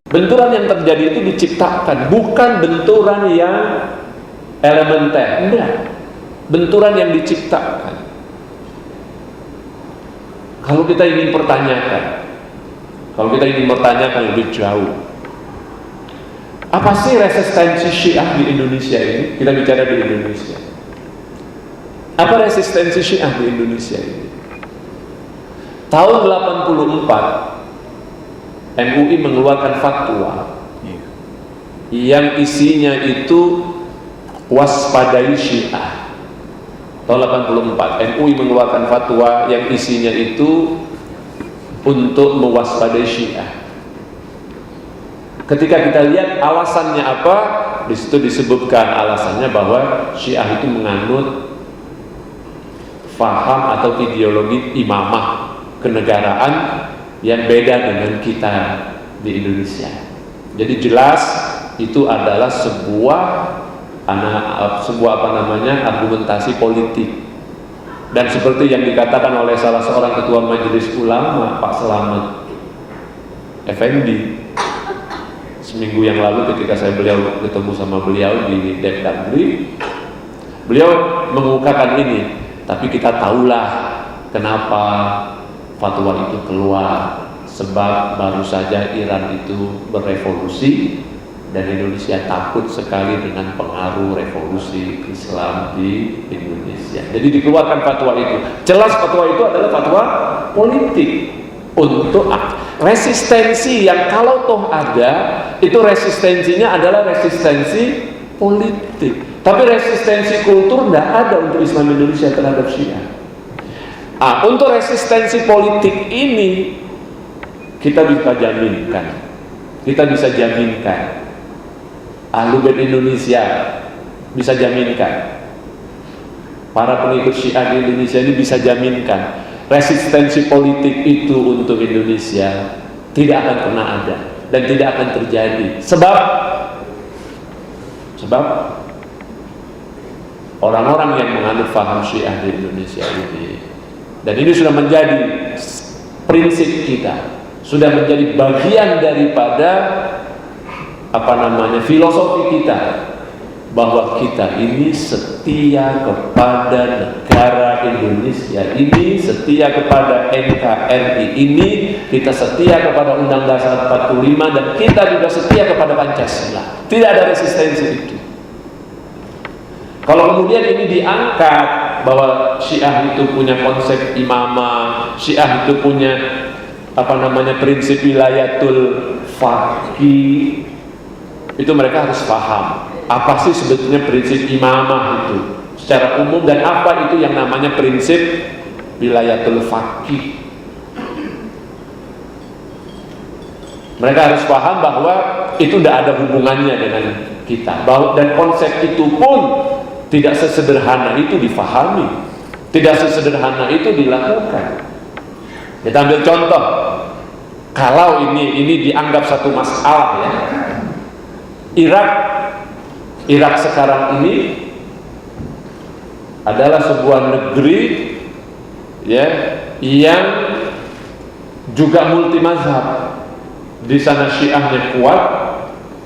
Benturan yang terjadi itu diciptakan, bukan benturan yang elementer, enggak. Benturan yang diciptakan. Kalau kita ingin pertanyakan lebih jauh, apa sih resistensi Syiah di Indonesia ini? Kita bicara di Indonesia. Apa resistensi Syiah di Indonesia ini? Tahun 84 MUI mengeluarkan fatwa yang isinya itu waspadai Syiah. Tahun 84 MUI mengeluarkan fatwa yang isinya itu untuk mewaspadai Syiah. Ketika kita lihat alasannya apa, di situ disebutkan alasannya bahwa Syiah itu menganut faham atau ideologi imamah kenegaraan yang beda dengan kita di Indonesia. Jadi jelas itu adalah sebuah argumentasi politik. Dan seperti yang dikatakan oleh salah seorang ketua Majelis Ulama, Pak Selamat Effendi, seminggu yang lalu ketika ketemu sama beliau di Depdagri, beliau mengungkapkan ini. Tapi kita tahulah kenapa fatwa itu keluar, sebab baru saja Iran itu berevolusi dan Indonesia takut sekali dengan pengaruh revolusi Islam di Indonesia. Jadi dikeluarkan fatwa itu. Jelas fatwa itu adalah fatwa politik untuk resistensi yang kalau toh ada, itu resistensinya adalah resistensi politik. Tapi resistensi kultur tidak ada untuk Islam Indonesia terhadap Syiah. Untuk resistensi politik ini kita bisa jaminkan. Ahlul Bait Indonesia bisa jaminkan. Para pengikut Syiah di Indonesia ini bisa jaminkan resistensi politik itu untuk Indonesia tidak akan pernah ada dan tidak akan terjadi. Sebab orang-orang yang menganut faham Syiah di Indonesia ini, dan ini sudah menjadi prinsip kita, sudah menjadi bagian daripada filosofi kita, bahwa kita ini setia kepada negara Indonesia ini, setia kepada NKRI ini, kita setia kepada Undang Dasar 45, dan kita juga setia kepada Pancasila. Tidak ada resistensi itu. Kalau kemudian ini diangkat bahwa Syiah itu punya konsep imamah, Syiah itu punya prinsip wilayatul faqih, itu mereka harus paham apa sih sebetulnya prinsip imamah itu secara umum, dan apa itu yang namanya prinsip wilayatul faqih. Mereka harus paham bahwa itu tidak ada hubungannya dengan kita, dan konsep itu pun tidak sesederhana itu difahami, tidak sesederhana itu dilakukan. Kita ambil contoh, kalau ini dianggap satu masalah ya, Irak sekarang ini adalah sebuah negeri ya yang juga multi mazhab. Di sana Syiahnya kuat,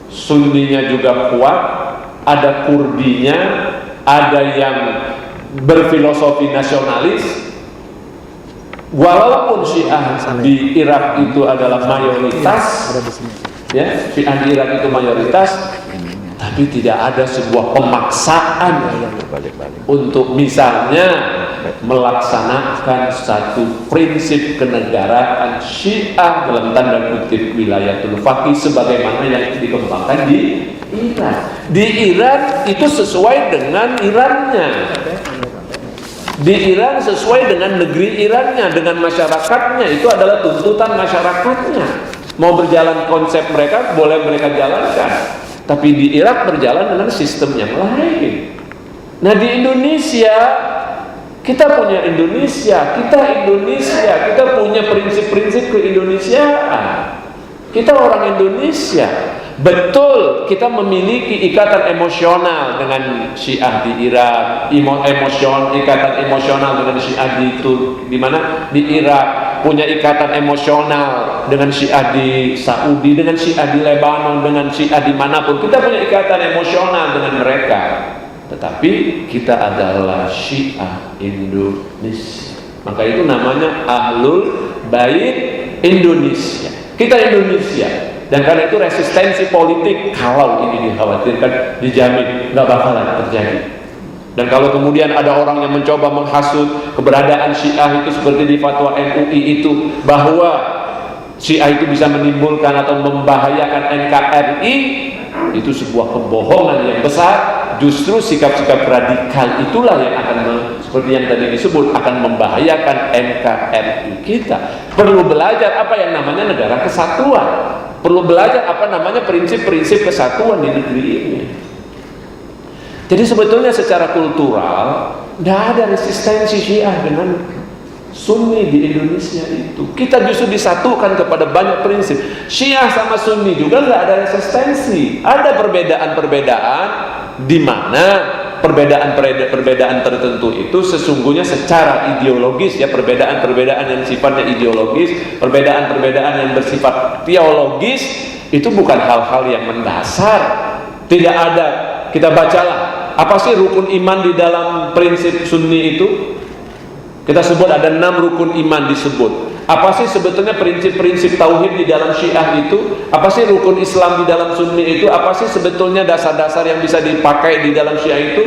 Sunninya juga kuat, ada Kurdinya, ada yang berfilosofi nasionalis. Walaupun Syiah di Irak itu adalah mayoritas, ya, Syiah di Irak itu mayoritas, tapi tidak ada sebuah pemaksaan untuk misalnya melaksanakan satu prinsip kenegaraan Syiah dalam tanda kutip wilayatul faqih sebagaimana yang dikembangkan di Iran. Di Iran itu sesuai dengan Irannya. Di Iran sesuai dengan negeri Irannya, dengan masyarakatnya, itu adalah tuntutan masyarakatnya. Mau berjalan konsep mereka, boleh mereka jalankan. Tapi di Irak berjalan dengan sistem yang lain. Nah di Indonesia, kita punya Indonesia, kita punya prinsip-prinsip keindonesiaan. Kita orang Indonesia. Betul, kita memiliki ikatan emosional dengan Syiah di Irak, ikatan emosional dengan Syiah di mana? Di Irak. punya ikatan emosional dengan Syiah di Saudi, dengan Syiah di Lebanon, dengan Syiah dimanapun. Kita punya ikatan emosional dengan mereka. Tetapi kita adalah Syiah Indonesia. Maka itu namanya Ahlul Bait Indonesia. Kita Indonesia. Dan karena itu resistensi politik, kalau ini dikhawatirkan, dijamin nggak bakalan terjadi. Dan kalau kemudian ada orang yang mencoba menghasut keberadaan Syiah itu seperti di fatwa MUI itu, bahwa Syiah itu bisa menimbulkan atau membahayakan NKRI, itu sebuah kebohongan yang besar. Justru sikap-sikap radikal itulah yang akan seperti yang tadi disebut, akan membahayakan NKRI kita. Perlu belajar apa yang namanya negara kesatuan, perlu belajar apa namanya prinsip-prinsip kesatuan di negeri ini. Jadi sebetulnya secara kultural tidak ada resistensi Syiah dengan Sunni di Indonesia itu. Kita justru disatukan kepada banyak prinsip. Syiah sama Sunni juga nggak ada resistensi. Ada perbedaan-perbedaan di mana perbedaan tertentu itu sesungguhnya secara ideologis, ya, perbedaan-perbedaan yang sifatnya ideologis, perbedaan-perbedaan yang bersifat teologis, itu bukan hal-hal yang mendasar. Tidak ada. Kita bacalah, apa sih rukun iman di dalam prinsip Sunni itu? Kita sebut ada 6 rukun iman disebut. Apa sih sebetulnya prinsip-prinsip tauhid di dalam Syiah itu? Apa sih rukun Islam di dalam Sunni itu? Apa sih sebetulnya dasar-dasar yang bisa dipakai di dalam Syiah itu?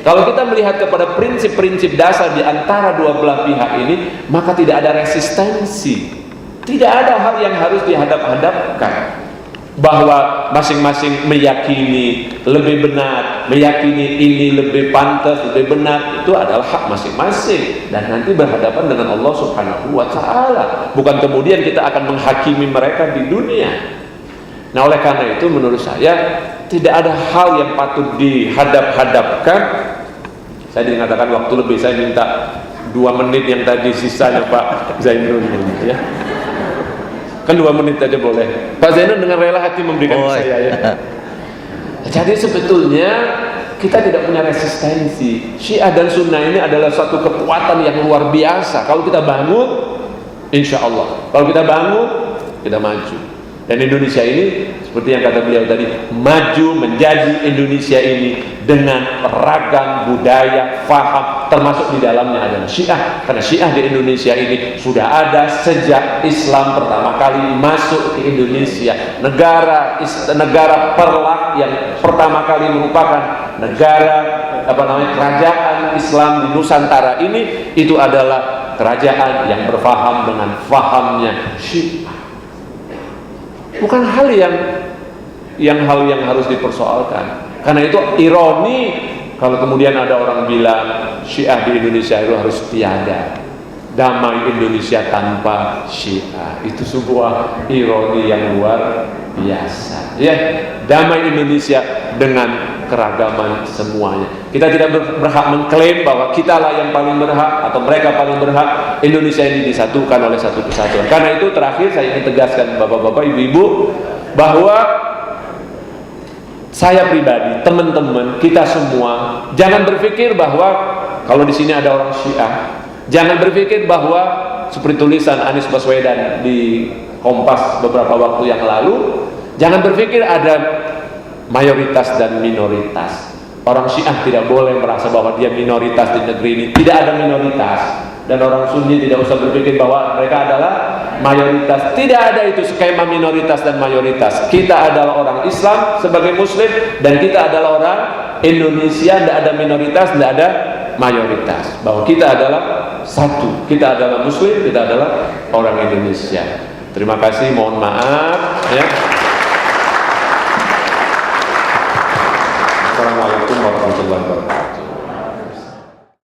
Kalau kita melihat kepada prinsip-prinsip dasar di antara dua belah pihak ini, maka tidak ada resistensi. Tidak ada hal yang harus dihadap-hadapkan. Bahwa masing-masing meyakini lebih benar, meyakini ini lebih pantas, lebih benar, itu adalah hak masing-masing, dan nanti berhadapan dengan Allah Subhanahu wa Ta'ala. Bukan kemudian kita akan menghakimi mereka di dunia. Nah, oleh karena itu menurut saya tidak ada hal yang patut dihadap-hadapkan. Saya mengatakan waktu lebih, saya minta 2 menit yang tadi sisanya Pak Zainul, ya. Kan 2 menit aja boleh. Pak Zainul dengan rela hati memberikan ke saya, ya. Jadi sebetulnya kita tidak punya resistensi. Syiah dan Sunnah ini adalah suatu kekuatan yang luar biasa. Kalau kita bangun, insya Allah. Kalau kita bangun, kita maju. Dan Indonesia ini seperti yang kata beliau tadi, maju menjadi Indonesia ini dengan ragam budaya, faham, termasuk di dalamnya adalah Syiah. Karena Syiah di Indonesia ini sudah ada sejak Islam pertama kali masuk ke Indonesia. Negara perlak yang pertama kali merupakan negara kerajaan Islam di Nusantara ini, itu adalah kerajaan yang berfaham dengan fahamnya Syiah. Bukan hal yang harus dipersoalkan. Karena itu ironi kalau kemudian ada orang bilang Syiah di Indonesia itu harus tiada, damai Indonesia tanpa Syiah. Itu sebuah ironi yang luar biasa, ya. Damai Indonesia dengan keragaman semuanya. Kita tidak berhak mengklaim bahwa kitalah yang paling berhak atau mereka paling berhak. Indonesia ini disatukan oleh satu kesatuan. Karena itu terakhir saya ingin tegaskan bapak-bapak, ibu-ibu, bahwa saya pribadi, teman-teman, kita semua jangan berpikir bahwa kalau di sini ada orang Syiah, jangan berpikir bahwa seperti tulisan Anies Baswedan di Kompas beberapa waktu yang lalu, jangan berpikir ada mayoritas dan minoritas. Orang Syiah tidak boleh merasa bahwa dia minoritas di negeri ini. Tidak ada minoritas. Dan orang Sunni tidak usah berpikir bahwa mereka adalah mayoritas. Tidak ada itu skema minoritas dan mayoritas. Kita adalah orang Islam sebagai Muslim, dan kita adalah orang Indonesia. Tidak ada minoritas, tidak ada mayoritas. Bahwa kita adalah satu. Kita adalah Muslim, kita adalah orang Indonesia. Terima kasih, mohon maaf, ya. Assalamualaikum warahmatullahi wabarakatuh.